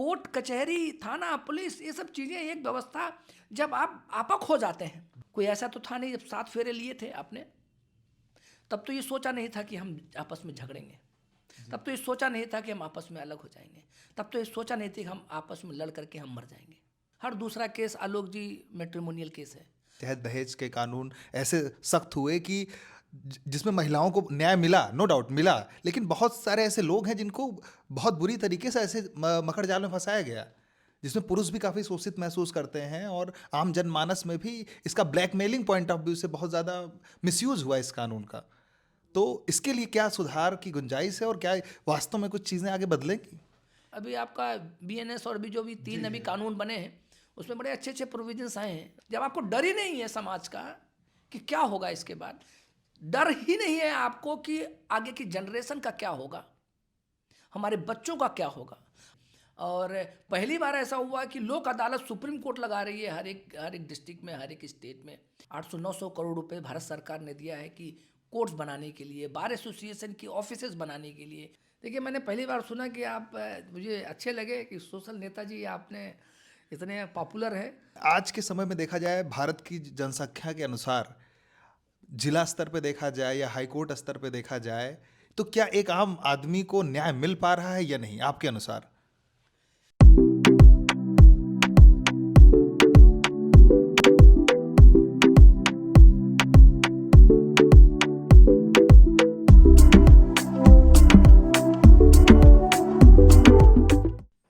Court कचहरी थाना police ये सब चीज़ें एक व्यवस्था जब आप आपक हो जाते हैं। कोई ऐसा तो था नहीं, जब 7 फेरे लिए थे आपने तब तो ये सोचा नहीं था कि हम आपस में झगड़ेंगे, तब तो ये सोचा नहीं था कि हम आपस में अलग हो जाएंगे, तब तो ये सोचा नहीं था कि हम आपस में लड़ करके हम मर जाएंगे। हर दूसरा केस आलोक जी मैट्रिमोनियल केस है। तहत दहेज के कानून ऐसे सख्त हुए कि जिसमें महिलाओं को न्याय मिला, नो डाउट मिला, लेकिन बहुत सारे ऐसे लोग हैं जिनको बहुत बुरी तरीके से ऐसे मकड़ जाल में फंसाया गया, जिसमें पुरुष भी काफ़ी शोषित महसूस करते हैं और आम जनमानस में भी इसका ब्लैकमेलिंग पॉइंट ऑफ व्यू से बहुत ज़्यादा मिसयूज हुआ इस कानून का। तो इसके लिए क्या सुधार की गुंजाइश है और क्या वास्तव में कुछ चीज़ें आगे बदलेंगी? अभी आपका बीएनएस और भी जो भी 3 अभी कानून बने हैं उसमें बड़े अच्छे अच्छे प्रोविजंस आए हैं। जब आपको डर ही नहीं है समाज का कि क्या होगा इसके बाद, डर ही नहीं है आपको कि आगे की जनरेशन का क्या होगा, हमारे बच्चों का क्या होगा। और पहली बार ऐसा हुआ कि लोक अदालत सुप्रीम कोर्ट लगा रही है हर एक डिस्ट्रिक्ट में, हर एक स्टेट में। 800-900 करोड़ रुपए भारत सरकार ने दिया है कि कोर्ट्स बनाने के लिए, बार एसोसिएशन की ऑफिसेज बनाने के लिए। देखिए, मैंने पहली बार सुना कि आप मुझे अच्छे लगे कि सोशल नेताजी आपने इतने पॉपुलर है। आज के समय में देखा जाए भारत की जनसंख्या के अनुसार, जिला स्तर पे देखा जाए या हाई कोर्ट स्तर पे देखा जाए, तो क्या एक आम आदमी को न्याय मिल पा रहा है या नहीं आपके अनुसार?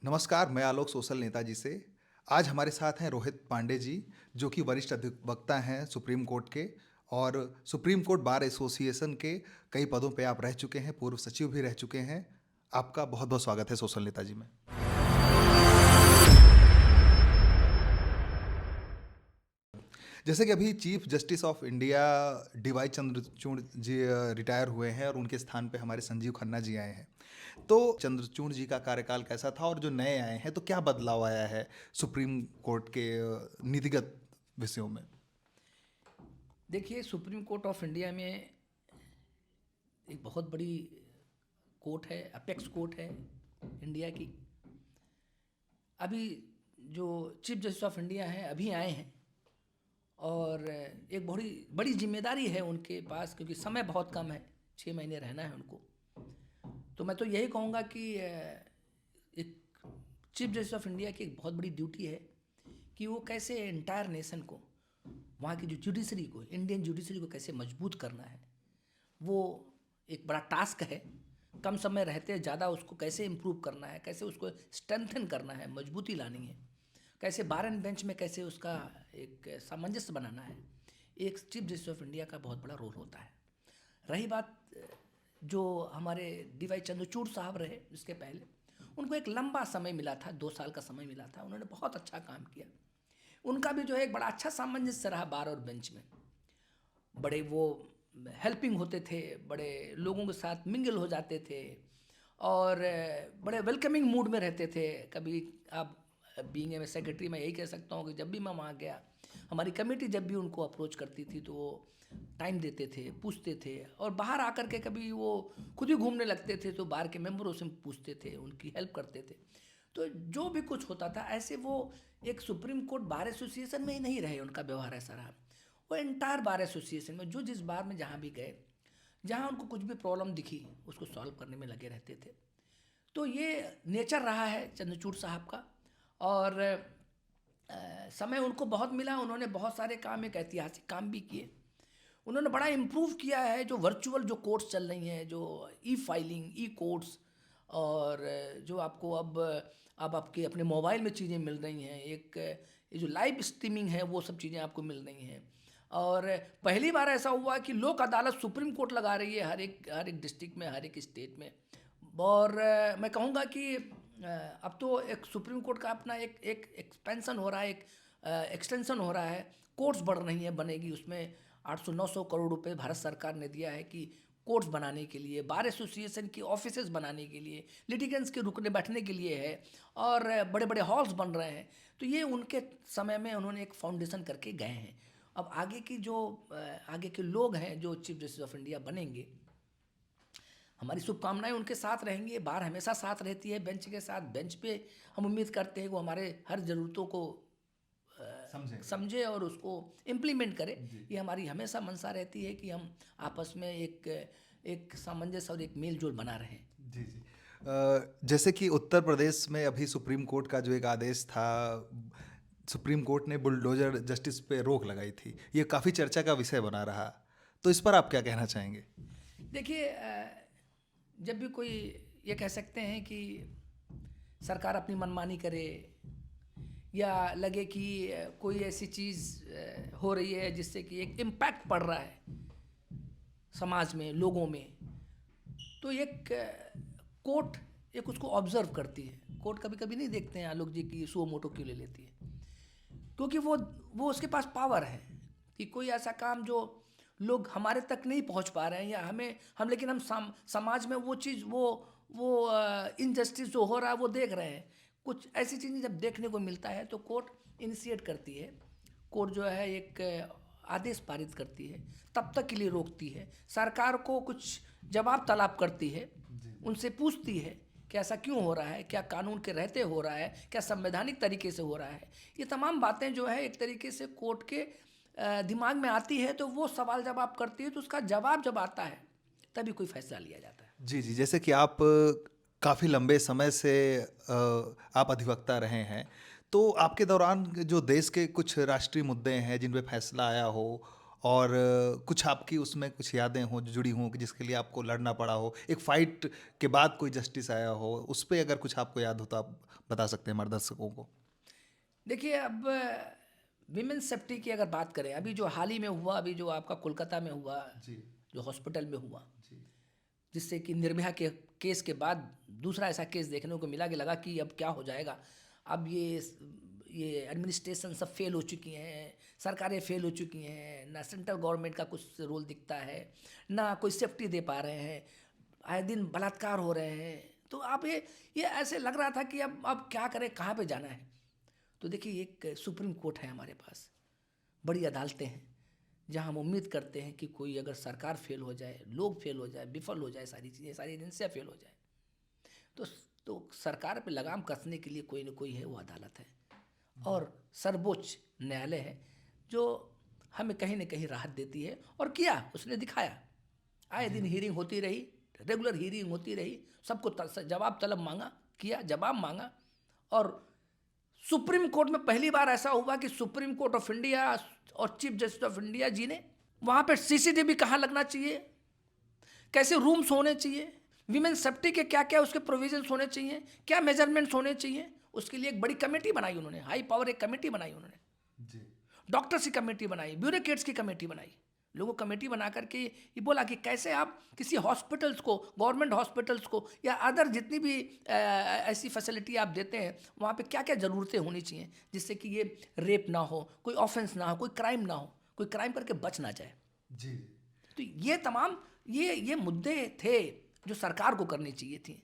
नमस्कार, मैं आलोक सोशल नेताजी से। आज हमारे साथ हैं रोहित पांडे जी, जो कि वरिष्ठ अधिवक्ता हैं सुप्रीम कोर्ट के और सुप्रीम कोर्ट बार एसोसिएशन के कई पदों पे आप रह चुके हैं, पूर्व सचिव भी रह चुके हैं। आपका बहुत बहुत स्वागत है सोशल नेताजी में। जैसे कि अभी chief justice of India D Y Chandrachud ji retire हुए हैं और उनके स्थान पे हमारे संजीव खन्ना जी आए हैं। तो चंद्रचूड़ जी का कार्यकाल कैसा था और जो नए आए हैं तो क्या बदलाव आया है सुप्रीम कोर्ट के नीतिगत विषयों में? देखिए, सुप्रीम कोर्ट ऑफ इंडिया में एक बहुत बड़ी कोर्ट है, अपेक्स कोर्ट है इंडिया की। अभी जो चीफ जस्टिस ऑफ इंडिया हैं अभी आए हैं और एक बड़ी बड़ी जिम्मेदारी है उनके पास, क्योंकि समय बहुत कम है, 6 महीने रहना है उनको। तो मैं तो यही कहूँगा कि एक चीफ जस्टिस ऑफ इंडिया की एक बहुत बड़ी ड्यूटी है कि वो कैसे एंटायर नेशन को, वहाँ की जो जुडिशरी को, इंडियन जुडिशरी को कैसे मजबूत करना है, वो एक बड़ा टास्क है। कम समय रहते ज़्यादा उसको कैसे इम्प्रूव करना है, कैसे उसको स्ट्रेंथन करना है, मजबूती लानी है, कैसे बार एंड बेंच में कैसे उसका एक सामंजस्य बनाना है, एक चीफ जस्टिस ऑफ इंडिया का बहुत बड़ा रोल होता है। रही बात जो हमारे डीवाई चंद्रचूड़ साहब रहे इसके पहले, उनको एक लंबा समय मिला था, 2 साल का समय मिला था, उन्होंने बहुत अच्छा काम किया। उनका भी जो है एक बड़ा अच्छा सामंजस्य रहा बार और बेंच में। बड़े वो हेल्पिंग होते थे, बड़े लोगों के साथ मिंगल हो जाते थे और बड़े वेलकमिंग मूड में रहते थे। कभी आप बीइंग ए सेक्रेटरी, मैं यही कह सकता हूँ कि जब भी मैं वहाँ गया, हमारी कमेटी जब भी उनको अप्रोच करती थी तो वो टाइम देते थे, पूछते थे। और बाहर आकर के कभी वो खुद ही घूमने लगते थे तो बार के मेंबरों से पूछते थे, उनकी हेल्प करते थे। तो जो भी कुछ होता था ऐसे, वो एक सुप्रीम कोर्ट बार एसोसिएशन में ही नहीं रहे, उनका व्यवहार ऐसा रहा। वो एंटायर बार एसोसिएशन में जो जिस बार में जहाँ भी गए, जहाँ उनको कुछ भी प्रॉब्लम दिखी उसको सॉल्व करने में लगे रहते थे। तो ये नेचर रहा है चंद्रचूड़ साहब का। और समय उनको बहुत मिला, उन्होंने बहुत सारे काम, एक ऐतिहासिक काम भी किए। उन्होंने बड़ा इम्प्रूव किया है जो वर्चुअल जो कोर्ट्स चल रही हैं, जो ई फाइलिंग, ई कोर्ट्स, और जो आपको अब आपके अपने मोबाइल में चीज़ें मिल रही हैं, एक ये जो लाइव स्ट्रीमिंग है वो सब चीज़ें आपको मिल रही हैं। और पहली बार ऐसा हुआ कि लोक अदालत सुप्रीम कोर्ट लगा रही है हर एक डिस्ट्रिक्ट में, हर एक स्टेट में। और मैं कहूँगा कि अब तो एक सुप्रीम कोर्ट का अपना एक एक एक्सपेंशन हो रहा है, एक एक्सटेंशन हो रहा है, कोर्ट्स बढ़ रही हैं, बनेगी उसमें। 800-900 करोड़ रुपए भारत सरकार ने दिया है कि कोर्ट्स बनाने के लिए, बार एसोसिएशन की ऑफिसेज बनाने के लिए, लिटिगेंट्स के रुकने बैठने के लिए है, और बड़े बड़े हॉल्स बन रहे हैं। तो ये उनके समय में उन्होंने एक फाउंडेशन करके गए हैं। अब आगे के लोग हैं जो चीफ जस्टिस ऑफ इंडिया बनेंगे, हमारी शुभकामनाएं उनके साथ रहेंगी। बार हमेशा साथ रहती है बेंच के साथ। बेंच पे हम उम्मीद करते हैं कि वो हमारे हर ज़रूरतों को समझे और उसको इम्प्लीमेंट करे। ये हमारी हमेशा मंशा रहती है कि हम आपस में एक सामंजस्य और एक मेल जोल बना रहें। जी जी। जैसे कि उत्तर प्रदेश में अभी सुप्रीम कोर्ट का जो एक आदेश था, सुप्रीम कोर्ट ने बुलडोजर जस्टिस पे रोक लगाई थी, ये काफ़ी चर्चा का विषय बना रहा। तो इस पर आप क्या कहना चाहेंगे? देखिए, जब भी कोई ये कह सकते हैं कि सरकार अपनी मनमानी करे या लगे कि कोई ऐसी चीज़ हो रही है जिससे कि एक इम्पैक्ट पड़ रहा है समाज में, लोगों में, तो एक कोर्ट एक उसको ऑब्जर्व करती है। कोर्ट कभी कभी नहीं देखते हैं आलोक जी की सुओ मोटो क्यों ले लेती है, क्योंकि वो उसके पास पावर है कि कोई ऐसा काम जो लोग हमारे तक नहीं पहुंच पा रहे हैं या हम लेकिन हम समाज में वो चीज़ वो इनजस्टिस जो हो रहा है वो देख रहे हैं। कुछ ऐसी चीज़ें जब देखने को मिलता है तो कोर्ट इनिशिएट करती है। कोर्ट जो है एक आदेश पारित करती है, तब तक के लिए रोकती है, सरकार को कुछ जवाब तलब करती है, उनसे पूछती है कि ऐसा क्यों हो रहा है, क्या कानून के रहते हो रहा है, क्या संवैधानिक तरीके से हो रहा है। ये तमाम बातें जो है एक तरीके से कोर्ट के दिमाग में आती है, तो वो सवाल जवाब करती है, तो उसका जवाब जब आता है तभी कोई फैसला लिया जाता है। जी जी। जैसे कि आप काफ़ी लंबे समय से आप अधिवक्ता रहे हैं, तो आपके दौरान जो देश के कुछ राष्ट्रीय मुद्दे हैं जिन पे फैसला आया हो और कुछ आपकी उसमें कुछ यादें हों जो जुड़ी हों कि जिसके लिए आपको लड़ना पड़ा हो, एक फाइट के बाद कोई जस्टिस आया हो, उस पे अगर कुछ आपको याद हो तो आप बता सकते हैं हमारे दर्शकों को। देखिए, अब विमेंस सेफ्टी की अगर बात करें, अभी जो हाल ही में हुआ, अभी जो आपका कोलकाता में हुआ, जो हॉस्पिटल में हुआ, जिससे कि निर्भया के केस के बाद दूसरा ऐसा केस देखने को मिला कि लगा कि अब क्या हो जाएगा। अब ये एडमिनिस्ट्रेशन सब फेल हो चुकी हैं, सरकारें फेल हो चुकी हैं, ना सेंट्रल गवर्नमेंट का कुछ रोल दिखता है, ना कोई सेफ्टी दे पा रहे हैं, आए दिन बलात्कार हो रहे हैं। तो आप ये ऐसे लग रहा था कि अब क्या करें, कहाँ पे जाना है। तो देखिए, एक सुप्रीम कोर्ट है हमारे पास, बड़ी अदालतें हैं, जहां हम उम्मीद करते हैं कि कोई अगर सरकार फेल हो जाए, लोग फेल हो जाए, विफल हो जाए, सारी चीज़ें, सारी एजेंसियाँ फेल हो जाए, तो सरकार पे लगाम कसने के लिए कोई ना कोई है, वो अदालत है और सर्वोच्च न्यायालय है, जो हमें कहीं ना कहीं राहत देती है। और किया, उसने दिखाया। आए दिन हीरिंग होती रही, रेगुलर हीरिंग होती रही, सबको जवाब तलब मांगा, किया, जवाब मांगा। और सुप्रीम कोर्ट में पहली बार ऐसा हुआ कि सुप्रीम कोर्ट ऑफ इंडिया और चीफ जस्टिस ऑफ इंडिया जी ने वहाँ पे सीसीटीवी कहाँ लगना चाहिए, कैसे रूम्स होने चाहिए, वीमेन सेफ्टी के क्या क्या उसके प्रोविजंस होने चाहिए, क्या मेजरमेंट्स होने चाहिए, उसके लिए एक बड़ी कमेटी बनाई उन्होंने, हाई पावर एक कमेटी बनाई उन्होंने, डॉक्टर्स की कमेटी बनाई, ब्यूरोक्रेट्स की कमेटी बनाई, लोगों कमेटी बना करके ये बोला कि कैसे आप किसी हॉस्पिटल्स को, गवर्नमेंट हॉस्पिटल्स को या अदर जितनी भी ऐसी फैसिलिटी आप देते हैं, वहाँ पे क्या क्या ज़रूरतें होनी चाहिए जिससे कि ये रेप ना हो, कोई ऑफेंस ना हो, कोई क्राइम ना हो, कोई क्राइम करके बच ना जाए। जी। तो ये तमाम ये मुद्दे थे जो सरकार को करनी चाहिए थी।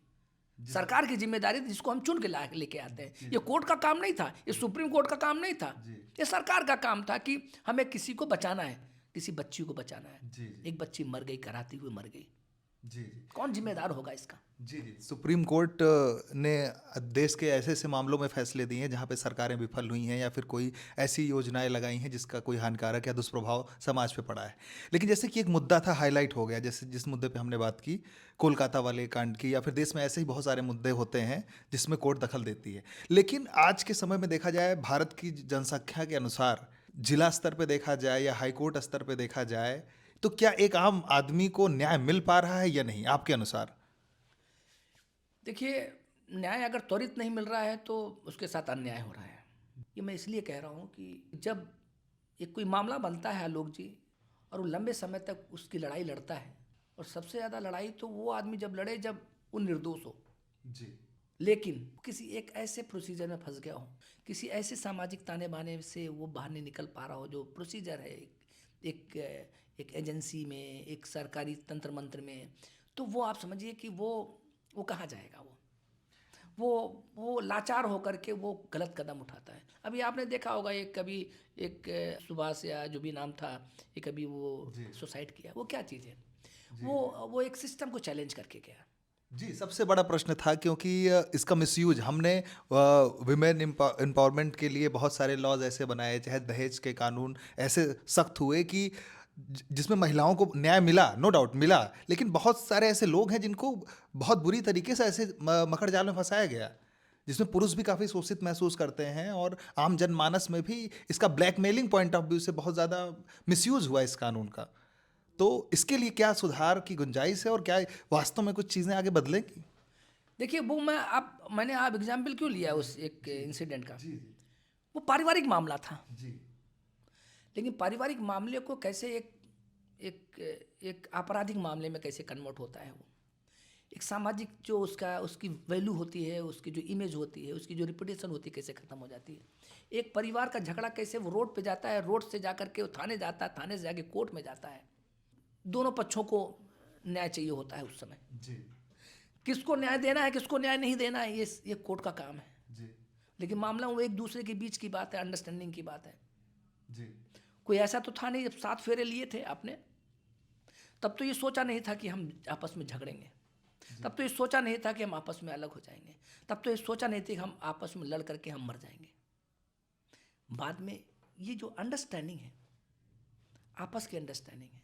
सरकार की जिम्मेदारी थी, जिसको हम चुन के लेके आते हैं। ये कोर्ट का काम नहीं था, ये सुप्रीम कोर्ट का काम नहीं था, ये सरकार का काम था कि हमें किसी को बचाना है, किसी बच्ची को बचाना है। एक बच्ची मर गई, कराती हुई मर गई, कौन जिम्मेदार होगा इसका? जी जी। सुप्रीम कोर्ट ने देश के ऐसे ऐसे मामलों में फैसले दिए हैं जहाँ पे सरकारें विफल हुई हैं या फिर कोई ऐसी योजनाएं लगाई हैं जिसका कोई हानिकारक या दुष्प्रभाव समाज पे पड़ा है। लेकिन जैसे कि एक मुद्दा था, हाईलाइट हो गया, जैसे जिस मुद्दे पे हमने बात की कोलकाता वाले कांड की, या फिर देश में ऐसे ही बहुत सारे मुद्दे होते हैं जिसमें कोर्ट दखल देती है। लेकिन आज के समय में देखा जाए, भारत की जनसंख्या के अनुसार जिला स्तर पर देखा जाए या हाईकोर्ट स्तर पर देखा जाए, तो क्या एक आम आदमी को न्याय मिल पा रहा है या नहीं आपके अनुसार? देखिए, न्याय अगर त्वरित नहीं मिल रहा है तो उसके साथ अन्याय हो रहा है। ये मैं इसलिए कह रहा हूँ कि जब एक कोई मामला बनता है आलोक जी, और वो लंबे समय तक उसकी लड़ाई लड़ता है, और सबसे ज़्यादा लड़ाई तो वो आदमी जब लड़े जब वो निर्दोष हो जी, लेकिन किसी एक ऐसे प्रोसीजर में फंस गया हो, किसी ऐसे सामाजिक ताने बाने से वो बाहर नहीं निकल पा रहा हो, जो प्रोसीजर है एक एजेंसी में, एक सरकारी तंत्र मंत्र में, तो वो आप समझिए कि वो कहाँ जाएगा। वो लाचार होकर के वो गलत कदम उठाता है। अभी आपने देखा होगा एक सुभाष या जो भी नाम था, एक अभी वो सुसाइड किया, वो क्या चीज़ है? वो एक सिस्टम को चैलेंज करके गया। जी, सबसे बड़ा प्रश्न था क्योंकि इसका मिसयूज हमने विमेन एम्पावरमेंट के लिए बहुत सारे लॉज ऐसे बनाए, चाहे दहेज के कानून ऐसे सख्त हुए कि जिसमें महिलाओं को न्याय मिला, नो डाउट मिला, लेकिन बहुत सारे ऐसे लोग हैं जिनको बहुत बुरी तरीके से ऐसे मकड़ जाल में फंसाया गया, जिसमें पुरुष भी काफ़ी शोषित महसूस करते हैं और आम जनमानस में भी इसका ब्लैकमेलिंग पॉइंट ऑफ व्यू से बहुत ज़्यादा मिसयूज हुआ इस कानून का। तो इसके लिए क्या सुधार की गुंजाइश है और क्या वास्तव में कुछ चीज़ें आगे बदलेंगी? देखिए वो मैंने आप एग्जाम्पल क्यों लिया उस एक इंसिडेंट का, जी वो पारिवारिक मामला था। जी लेकिन पारिवारिक मामले को कैसे एक आपराधिक मामले में कैसे कन्वर्ट होता है, वो एक सामाजिक जो उसकी वैल्यू होती है, उसकी जो इमेज होती है, उसकी जो रिपुटेशन होती है, कैसे ख़त्म हो जाती है। एक परिवार का झगड़ा कैसे वो रोड पे जाता है, रोड से जा करके वो थाने जाता है, थाने से जाके कोर्ट में जाता है। दोनों पक्षों को न्याय चाहिए होता है उस समय। जी किसको न्याय देना है, किसको न्याय नहीं देना है, ये कोर्ट का काम है। जी लेकिन मामला वो एक दूसरे के बीच की बात है, अंडरस्टैंडिंग की बात है। जी कोई ऐसा तो था नहीं, जब 7 फेरे लिए थे आपने, तब तो ये सोचा नहीं था कि हम आपस में झगड़ेंगे, तब तो ये सोचा नहीं था कि हम आपस में अलग हो जाएंगे, तब तो ये सोचा नहीं था कि हम आपस में लड़ करके हम मर जाएंगे। बाद में ये जो अंडरस्टैंडिंग है, आपस की अंडरस्टैंडिंग है,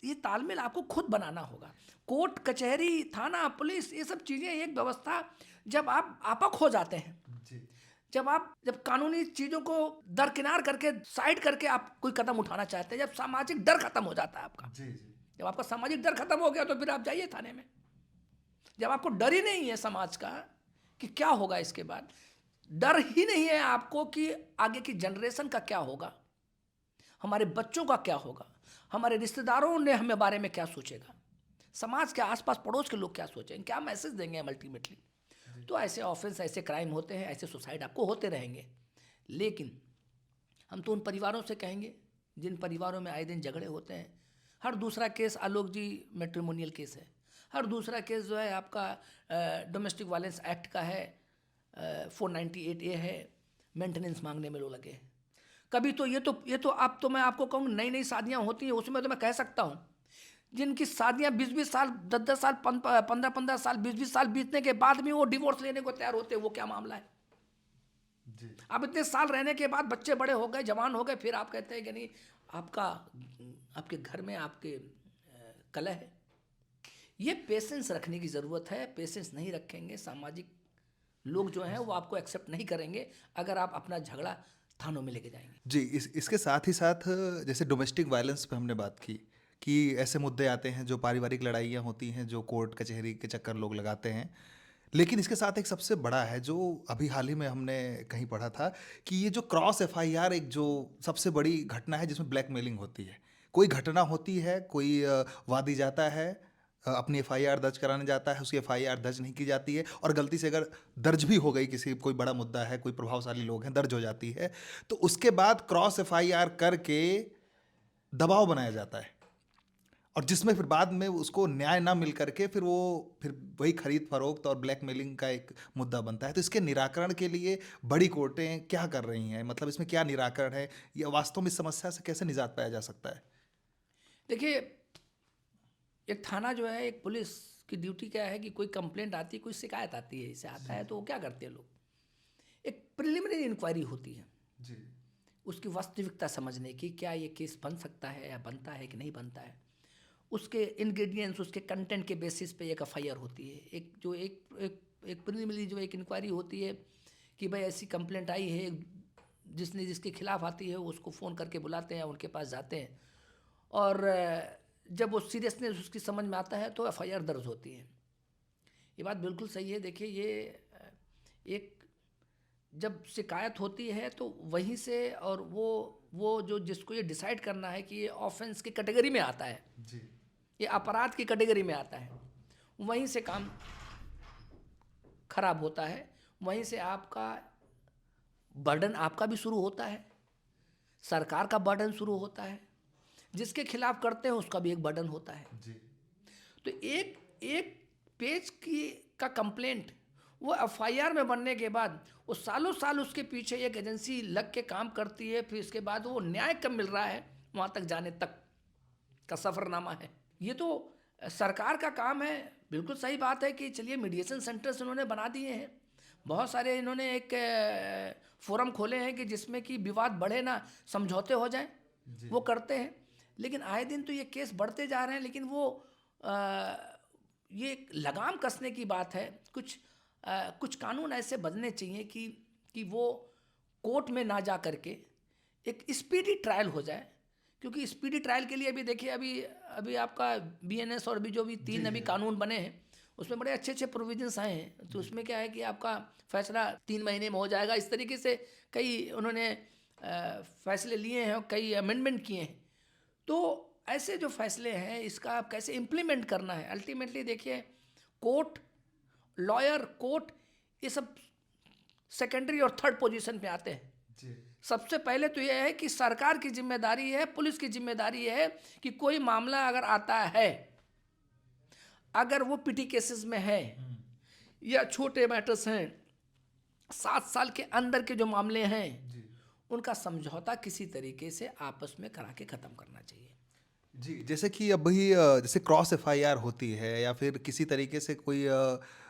ये तालमेल आपको खुद बनाना होगा। कोर्ट कचहरी थाना पुलिस ये सब चीज़ें एक व्यवस्था, जब आप आपक हो जाते हैं, जी जब कानूनी चीज़ों को दरकिनार करके साइड करके आप कोई कदम उठाना चाहते हैं, जब सामाजिक डर खत्म हो जाता है आपका, जी जी जब आपका सामाजिक डर खत्म हो गया तो फिर आप जाइए थाने में। जब आपको डर ही नहीं है समाज का कि क्या होगा इसके बाद, डर ही नहीं है आपको कि आगे की जनरेशन का क्या होगा, हमारे बच्चों का क्या होगा, हमारे रिश्तेदारों ने हमें बारे में क्या सोचेगा, समाज के आसपास पड़ोस के लोग क्या सोचेंगे, क्या मैसेज देंगे हम अल्टीमेटली। तो ऐसे ऑफेंस, ऐसे क्राइम होते हैं, ऐसे सुसाइड आपको होते रहेंगे। लेकिन हम तो उन परिवारों से कहेंगे जिन परिवारों में आए दिन झगड़े होते हैं। हर दूसरा केस आलोक जी मैट्रिमोनियल केस है, हर दूसरा केस जो है आपका डोमेस्टिक वायलेंस एक्ट का है, 498A है, मेंटेनेंस मांगने में लोग लगे हैं। कभी तो ये तो अब तो मैं आपको कहूँ नई नई शादियाँ होती हैं, उसमें तो मैं कह सकता हूँ जिनकी शादियाँ 20-20 साल 10-10 साल 15-15 साल 20-20 साल बीतने के बाद भी वो डिवोर्स लेने को तैयार होते हैं। वो क्या मामला है? जी अब इतने साल रहने के बाद बच्चे बड़े हो गए, जवान हो गए, फिर आप कहते हैं कि नहीं आपके घर में आपके कलह है। ये पेशेंस रखने की ज़रूरत है। पेशेंस नहीं रखेंगे, सामाजिक लोग जो हैं वो आपको एक्सेप्ट नहीं करेंगे अगर आप अपना झगड़ा थानों में लेके जाएंगे। जी इसके साथ ही साथ जैसे डोमेस्टिक वायलेंस पे हमने बात की कि ऐसे मुद्दे आते हैं जो पारिवारिक लड़ाइयाँ होती हैं जो कोर्ट कचहरी के चक्कर लोग लगाते हैं, लेकिन इसके साथ एक सबसे बड़ा है जो अभी हाल ही में हमने कहीं पढ़ा था कि ये जो क्रॉस एफआईआर एक जो सबसे बड़ी घटना है जिसमें ब्लैकमेलिंग होती है। कोई घटना होती है, कोई वादी जाता है, अपनी एफआईआर दर्ज कराने जाता है, उसकी एफआईआर दर्ज नहीं की जाती है और गलती से अगर दर्ज भी हो गई, किसी कोई बड़ा मुद्दा है, कोई प्रभावशाली लोग हैं, दर्ज हो जाती है, तो उसके बाद क्रॉस एफआईआर करके दबाव बनाया जाता है और जिसमें फिर बाद में उसको न्याय ना मिल करके फिर वही खरीद फरोख्त और ब्लैकमेलिंग का एक मुद्दा बनता है। तो इसके निराकरण के लिए बड़ी कोर्टें क्या कर रही हैं? मतलब इसमें क्या निराकरण है या वास्तव में इस समस्या से कैसे निजात पाया जा सकता है? देखिए, एक थाना जो है, एक पुलिस की ड्यूटी क्या है कि कोई कंप्लेंट आती है, कोई शिकायत आती है, इसे आता है तो वो क्या करते हैं लोग, एक प्रिलिमिनरी इंक्वायरी होती है जी उसकी वास्तविकता समझने की, क्या ये केस बन सकता है या बनता है कि नहीं बनता है। उसके इंग्रेडिएंट्स, उसके कंटेंट के बेसिस पे एक एफआईआर होती है। एक प्रिलिमिनरी जो एक इंक्वायरी होती है कि भाई ऐसी कंप्लेंट आई है, जिसके खिलाफ आती है उसको फ़ोन करके बुलाते हैं, उनके पास जाते हैं और जब वो सीरियसनेस उसकी समझ में आता है तो एफआईआर दर्ज होती है। ये बात बिल्कुल सही है। देखिए, ये एक जब शिकायत होती है तो वहीं से, और वो जो जिसको ये डिसाइड करना है कि ये ऑफेंस की कैटेगरी में आता है, जी ये अपराध की कैटेगरी में आता है, वहीं से काम खराब होता है। वहीं से आपका बर्डन आपका भी शुरू होता है, सरकार का बर्डन शुरू होता है, जिसके खिलाफ करते हैं उसका भी एक बर्डन होता है। जी तो एक पेज का कंप्लेंट वो एफआईआर में बनने के बाद वो सालों साल उसके पीछे एक एजेंसी लग के काम करती है, फिर इसके बाद वो न्याय कब मिल रहा है वहाँ तक जाने तक का सफ़रनामा है। ये तो सरकार का काम है। बिल्कुल सही बात है कि चलिए मीडिएशन सेंटर्स इन्होंने बना दिए हैं, बहुत सारे इन्होंने एक फोरम खोले हैं कि जिसमें कि विवाद बढ़े ना, समझौते हो जाएं, वो करते हैं। लेकिन आए दिन तो ये केस बढ़ते जा रहे हैं, लेकिन वो ये एक लगाम कसने की बात है। कुछ कानून ऐसे बनने चाहिए कि वो कोर्ट में ना जा करके एक स्पीडी ट्रायल हो जाए। क्योंकि स्पीडी ट्रायल के लिए अभी देखिए, अभी आपका बीएनएस और भी जो भी 3 अभी कानून बने हैं, उसमें बड़े अच्छे अच्छे प्रोविजंस आए हैं। तो उसमें क्या है कि आपका फैसला 3 महीने में हो जाएगा। इस तरीके से कई उन्होंने फैसले लिए हैं और कई अमेंडमेंट किए हैं। तो ऐसे जो फैसले हैं, इसका आप कैसे इम्प्लीमेंट करना है, अल्टीमेटली देखिए कोर्ट, लॉयर, कोर्ट, ये सब सेकेंडरी और थर्ड पोजीशन पे आते हैं। सबसे पहले तो यह है कि सरकार की जिम्मेदारी है, पुलिस की जिम्मेदारी है कि कोई मामला अगर आता है, अगर वो पिटी केसेस में है या छोटे मैटर्स हैं, 7 साल के अंदर के जो मामले हैं, उनका समझौता किसी तरीके से आपस में करा के ख़त्म करना चाहिए। जी, जैसे कि अभी जैसे क्रॉस एफआईआर होती है या फिर किसी तरीके से कोई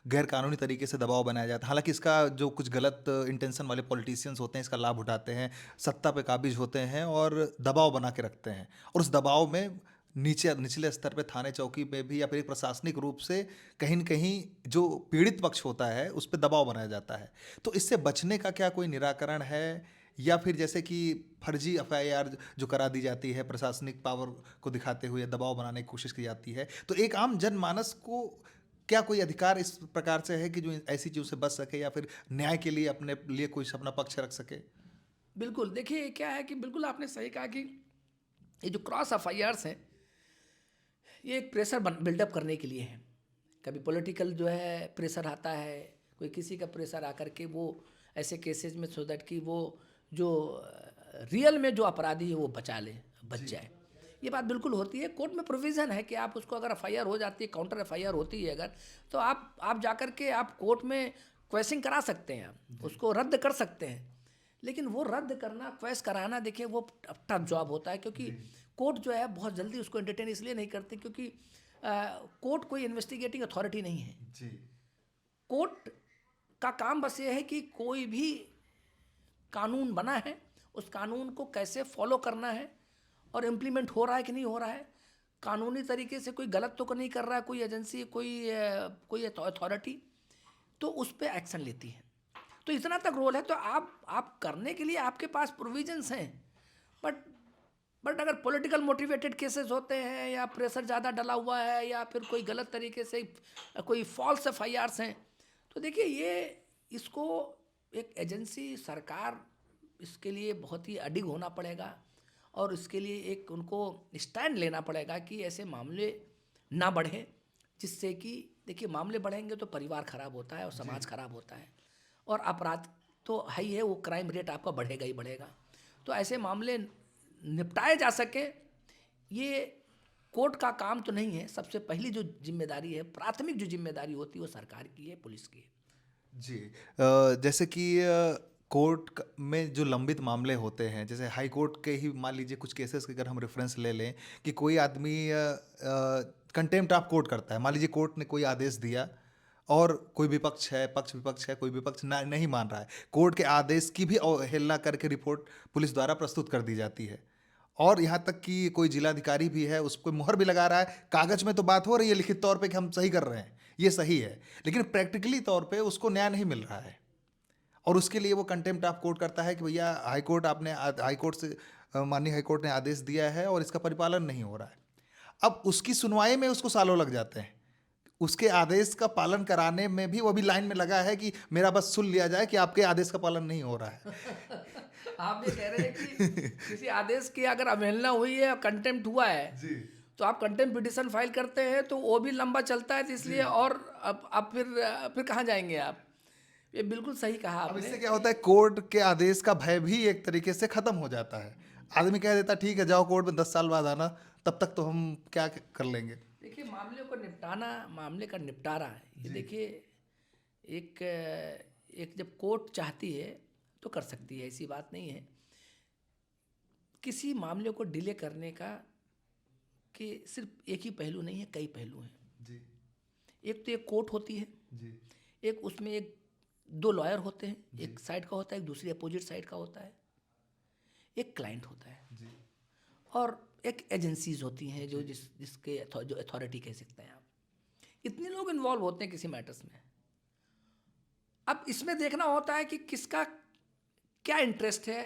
गैर कानूनी तरीके से दबाव बनाया जाता है, हालांकि इसका जो कुछ गलत इंटेंशन वाले पॉलिटिशियंस होते हैं इसका लाभ उठाते हैं, सत्ता पे काबिज होते हैं और दबाव बना के रखते हैं, और उस दबाव में निचले स्तर पे थाने चौकी पे भी या फिर एक प्रशासनिक रूप से कहीं न कहीं जो पीड़ित पक्ष होता है उस पर दबाव बनाया जाता है। तो इससे बचने का क्या कोई निराकरण है, या फिर जैसे कि फर्जी एफआईआर जो करा दी जाती है, प्रशासनिक पावर को दिखाते हुए दबाव बनाने की कोशिश की जाती है, तो एक आम जनमानस को क्या कोई अधिकार इस प्रकार से है कि जो ऐसी चीज़ों से बच सके या फिर न्याय के लिए अपने लिए कोई अपना पक्ष रख सके? बिल्कुल, देखिए क्या है कि बिल्कुल आपने सही कहा कि ये जो क्रॉस एफआईआर्स हैं, ये एक प्रेशर बिल्डअप करने के लिए है। कभी पॉलिटिकल जो है प्रेशर आता है, कोई किसी का प्रेशर आकर के वो ऐसे केसेस में, सो दैट कि वो जो रियल में जो अपराधी है वो बच जाए। ये बात बिल्कुल होती है। कोर्ट में प्रोविज़न है कि आप उसको, अगर एफआईआर हो जाती है, काउंटर एफआईआर होती है अगर, तो आप जाकर के आप कोर्ट में क्वेश्चन करा सकते हैं, उसको रद्द कर सकते हैं। लेकिन वो रद्द करना, क्वेश्चन कराना, देखिए वो टफ जॉब होता है। क्योंकि कोर्ट जो है बहुत जल्दी उसको एंटरटेन इसलिए नहीं करते क्योंकि कोर्ट कोई इन्वेस्टिगेटिंग अथॉरिटी नहीं है। कोर्ट का काम बस ये है कि कोई भी कानून बना है, उस कानून को कैसे फॉलो करना है और इम्प्लीमेंट हो रहा है कि नहीं हो रहा है, कानूनी तरीके से कोई गलत तो नहीं कर रहा है कोई एजेंसी, कोई अथॉरिटी, तो उस पर एक्शन लेती है। तो इतना तक रोल है। तो आप करने के लिए आपके पास प्रोविजंस हैं, बट अगर पॉलिटिकल मोटिवेटेड केसेस होते हैं या प्रेशर ज़्यादा डला हुआ है या फिर कोई गलत तरीके से कोई फॉल्स एफआईआर्स हैं, तो देखिए इसको एक एजेंसी, सरकार, इसके लिए बहुत ही अडिग होना पड़ेगा और इसके लिए एक उनको स्टैंड लेना पड़ेगा कि ऐसे मामले ना बढ़ें, जिससे कि देखिए मामले बढ़ेंगे तो परिवार ख़राब होता है और समाज ख़राब होता है, और अपराध तो है ही है, वो क्राइम रेट आपका बढ़ेगा ही बढ़ेगा। तो ऐसे मामले निपटाए जा सके, ये कोर्ट का काम तो नहीं है। सबसे पहली जो जिम्मेदारी है, प्राथमिक जो जिम्मेदारी होती है, वो सरकार की है, पुलिस की है। जी, जैसे कि कोर्ट में जो लंबित मामले होते हैं, जैसे हाई कोर्ट के ही मान लीजिए कुछ केसेस के अगर हम रेफरेंस ले लें कि कोई आदमी कंटेम्प्ट ऑफ कोर्ट करता है, मान लीजिए कोर्ट ने कोई आदेश दिया और कोई विपक्ष है, पक्ष विपक्ष है, कोई विपक्ष नहीं मान रहा है, कोर्ट के आदेश की भी अवहेलना करके रिपोर्ट पुलिस द्वारा प्रस्तुत कर दी जाती है, और यहाँ तक कि कोई जिलाधिकारी भी है, उसको मुहर भी लगा रहा है, कागज में तो बात हो रही है लिखित तौर पे कि हम सही कर रहे हैं, ये सही है, लेकिन प्रैक्टिकली तौर पे उसको न्याय नहीं मिल रहा है, और उसके लिए वो कंटेम्प्ट ऑफ कोर्ट करता है कि भैया हाई कोर्ट से माननीय हाई कोर्ट ने आदेश दिया है और इसका परिपालन नहीं हो रहा है। अब उसकी सुनवाई में उसको सालों लग जाते हैं, उसके आदेश का पालन कराने में भी वो भी लाइन में लगा है कि मेरा बस सुन लिया जाए कि आपके आदेश का पालन नहीं हो रहा है। आप ये कह रहे हैं कि किसी आदेश की अगर अवहेलना हुई है और कंटेम्प्ट हुआ है, तो आप कंटेम्प्ट पिटिशन फाइल करते हैं तो वो भी लंबा चलता है, तो इसलिए, और अब फिर कहाँ जाएंगे आप? ये बिल्कुल सही कहा अब आपने। इससे क्या होता है, कोर्ट के आदेश का भय भी एक तरीके से खत्म हो जाता है। आदमी कह देता ठीक है जाओ कोर्ट में 10 साल बाद आना, तब तक तो हम क्या कर लेंगे। देखिए मामले का निपटारा, ये देखिए एक जब कोर्ट चाहती है तो कर सकती है, ऐसी बात नहीं है। किसी मामले को डिले करने का कि सिर्फ एक ही पहलू नहीं है, कई पहलू हैं। जी एक तो एक कोर्ट होती है, जी एक उसमें एक दो लॉयर होते हैं, जी। एक साइड का होता है, एक दूसरी अपोजिट साइड का होता है, एक क्लाइंट होता है, जी और एक एजेंसीज होती हैं जो जिसके जो अथॉरिटी कह सकते हैं आप। इतने लोग इन्वॉल्व होते हैं किसी मैटर्स में। अब इसमें देखना होता है कि किसका क्या इंटरेस्ट है,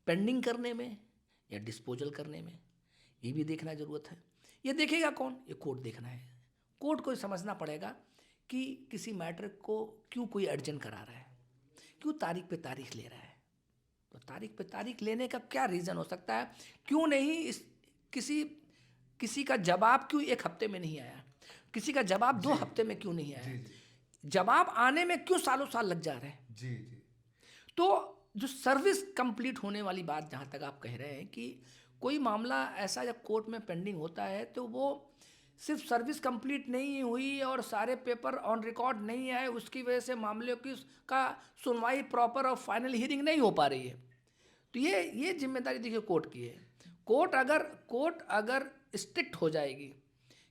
पेंडिंग करने में या डिस्पोजल करने में, ये भी देखना ज़रूरत है। ये देखेगा कौन? ये कोर्ट देखना है। कोर्ट को समझना पड़ेगा कि किसी मैटर को क्यों कोई अर्जेंट करा रहा है, क्यों तारीख पे तारीख ले रहा है। तो तारीख पे तारीख लेने का क्या रीज़न हो सकता है? क्यों नहीं किसी का जवाब क्यों एक हफ्ते में नहीं आया, किसी का जवाब 2 हफ्ते में क्यों नहीं आया, जवाब आने में क्यों सालों साल लग जा रहे हैं। जी जी तो जो सर्विस कंप्लीट होने वाली बात जहाँ तक आप कह रहे हैं कि कोई मामला ऐसा जब कोर्ट में पेंडिंग होता है तो वो सिर्फ सर्विस कंप्लीट नहीं हुई और सारे पेपर ऑन रिकॉर्ड नहीं आए, उसकी वजह से मामले की का सुनवाई प्रॉपर और फाइनल हियरिंग नहीं हो पा रही है। तो ये जिम्मेदारी देखिए कोर्ट की है। कोर्ट अगर स्ट्रिक्ट हो जाएगी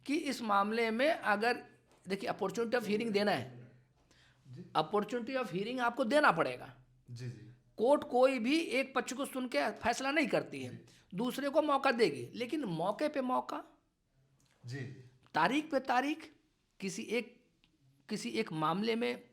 कि इस मामले में अगर देखिए अपॉर्चुनिटी ऑफ हियरिंग देना है, अपॉर्चुनिटी ऑफ हियरिंग आपको देना पड़ेगा। जी जी कोर्ट कोई भी एक पक्ष को सुन के फैसला नहीं करती है, दूसरे को मौका देगी, लेकिन मौके पे मौका, जी तारीख पे तारीख, किसी एक मामले में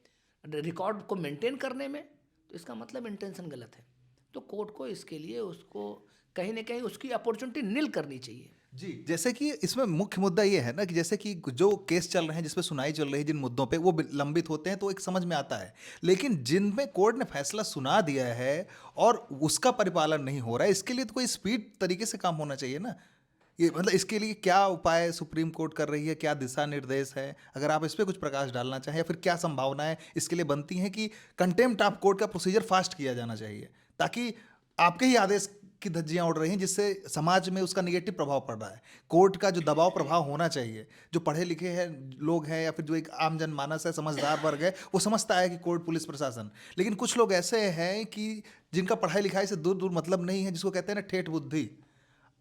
रिकॉर्ड को मेंटेन करने में, तो इसका मतलब इंटेंशन गलत है। तो कोर्ट को इसके लिए उसको कहीं ना कहीं उसकी अपॉर्चुनिटी निल करनी चाहिए। जी। जैसे कि इसमें मुख्य मुद्दा ये है ना कि जैसे कि जो केस चल रहे हैं, जिस पे सुनाई चल रही है, जिन मुद्दों पे वो लंबित होते हैं तो एक समझ में आता है, लेकिन जिनमें कोर्ट ने फैसला सुना दिया है और उसका परिपालन नहीं हो रहा है, इसके लिए तो कोई स्पीड तरीके से काम होना चाहिए ना। ये मतलब इसके लिए क्या उपाय सुप्रीम कोर्ट कर रही है, क्या दिशा निर्देश है, अगर आप इस पर कुछ प्रकाश डालना चाहें, या फिर क्या संभावनाएं इसके लिए बनती हैं कि कंटेम्प्ट ऑफ कोर्ट का प्रोसीजर फास्ट किया जाना चाहिए, ताकि आपके ही आदेश की धज्जियां उड़ रही हैं जिससे समाज में उसका निगेटिव प्रभाव पड़ रहा है। कोर्ट का जो दबाव प्रभाव होना चाहिए, जो पढ़े लिखे हैं लोग हैं या फिर जो एक आम जनमानस है, समझदार वर्ग है, वो समझता है कि कोर्ट पुलिस प्रशासन, लेकिन कुछ लोग ऐसे हैं कि जिनका पढ़ाई लिखाई से दूर दूर मतलब नहीं है, जिसको कहते हैं ना ठेठ बुद्धि,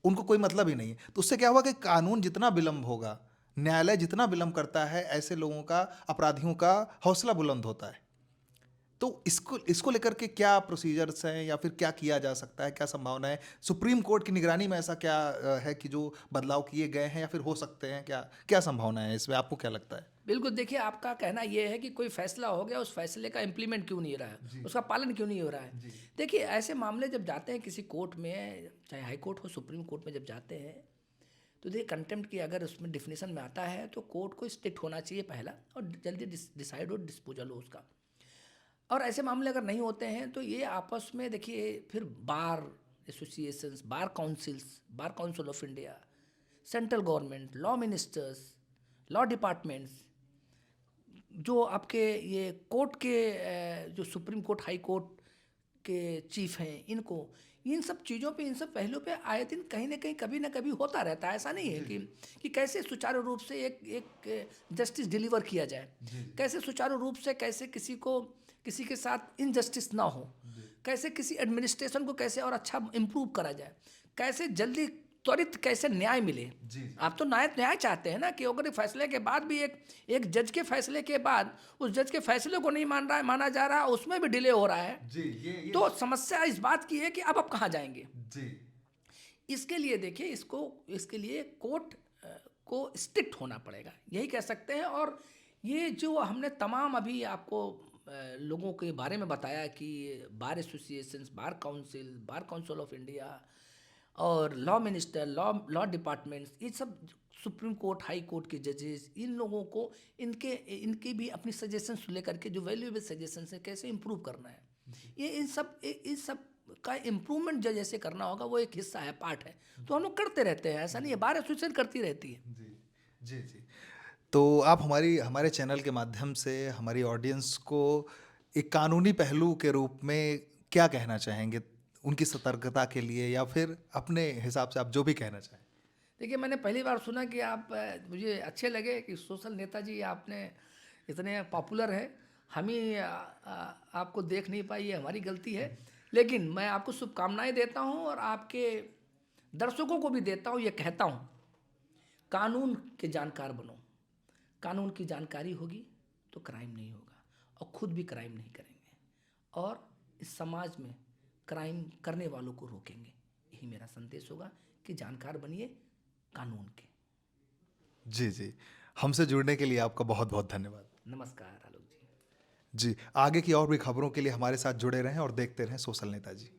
उनको कोई मतलब ही नहीं है। तो उससे क्या हुआ कि कानून जितना विलंब होगा, न्यायालय जितना विलंब करता है, ऐसे लोगों का, अपराधियों का हौसला बुलंद होता है। तो इसको लेकर के क्या प्रोसीजर्स हैं या फिर क्या किया जा सकता है, क्या संभावना है? सुप्रीम कोर्ट की निगरानी में ऐसा क्या है कि जो बदलाव किए गए हैं या फिर हो सकते हैं, क्या क्या संभावना है इसमें, आपको क्या लगता है? बिल्कुल, देखिए आपका कहना यह है कि कोई फैसला हो गया, उस फैसले का इम्प्लीमेंट क्यों नहीं हो रहा है, उसका पालन क्यों नहीं हो रहा है। देखिए ऐसे मामले जब जाते हैं किसी कोर्ट में, चाहे हाई कोर्ट हो, सुप्रीम कोर्ट में जब जाते हैं, तो देखिए कंटेम्प्ट की अगर उसमें डिफिनेशन में आता है तो कोर्ट को स्ट्रिक्ट होना चाहिए पहला, और जल्दी डिसाइड हो, डिस्पोजल हो उसका। और ऐसे मामले अगर नहीं होते हैं तो ये आपस में देखिए फिर bar associations, bar councils, bar council of India, central government, law ministers, law departments, जो आपके ये कोर्ट के जो सुप्रीम कोर्ट, हाई कोर्ट के चीफ हैं, इनको इन सब चीज़ों पे, इन सब पहलुओं पे आए दिन कहीं ना कहीं कभी ना कभी होता रहता है। ऐसा नहीं है कि कैसे सुचारू रूप से एक जस्टिस डिलीवर किया जाए, कैसे सुचारू रूप से, कैसे किसी के साथ इनजस्टिस ना हो, कैसे किसी एडमिनिस्ट्रेशन को कैसे और अच्छा इम्प्रूव करा जाए, कैसे जल्दी त्वरित कैसे न्याय मिले। आप तो न्याय चाहते हैं ना, कि अगर फैसले के बाद भी एक जज के फैसले के बाद उस जज के फैसले को नहीं माना जा रहा, उसमें भी डिले हो रहा है जी, ये तो समस्या इस बात की है कि अब आप कहाँ जाएंगे। जी इसके लिए देखिए इसके लिए कोर्ट को स्ट्रिक्ट होना पड़ेगा, यही कह सकते हैं। और ये जो हमने तमाम अभी आपको लोगों के बारे में बताया कि bar associations, bar council of India और लॉ मिनिस्टर, लॉ डिपार्टमेंट्स, ये सब सुप्रीम कोर्ट, हाई कोर्ट के जजेस, इन लोगों को इनकी भी अपनी सजेशंस लेकर के, जो वैल्यूएबल सजेशंस है, कैसे इम्प्रूव करना है, ये इन सब का इम्प्रूवमेंट जो जैसे करना होगा, वो एक हिस्सा है, पार्ट है। तो हम लोग करते रहते हैं, ऐसा नहीं है, बार एसोसिएशन करती रहती है। जी जी। तो आप हमारे चैनल के माध्यम से हमारी ऑडियंस को एक कानूनी पहलू के रूप में क्या कहना चाहेंगे, उनकी सतर्कता के लिए, या फिर अपने हिसाब से आप जो भी कहना चाहें? देखिए मैंने पहली बार सुना कि आप, मुझे अच्छे लगे कि सोशल नेताजी आपने इतने पॉपुलर हैं, हम ही आपको देख नहीं पाई, ये हमारी गलती है। लेकिन मैं आपको शुभकामनाएं देता हूं और आपके दर्शकों को भी देता हूं, ये कहता हूं कानून के जानकार बनो। कानून की जानकारी होगी तो क्राइम नहीं होगा और खुद भी क्राइम नहीं करेंगे और इस समाज में क्राइम करने वालों को रोकेंगे। यही मेरा संदेश होगा कि जानकार बनिए कानून के। जी, जी। हमसे जुड़ने के लिए आपका बहुत-बहुत धन्यवाद। नमस्कार आलोक जी। जी, आगे की और भी खबरों के लिए हमारे साथ जुड़े रहें और देखते रहें सोशल नेता जी।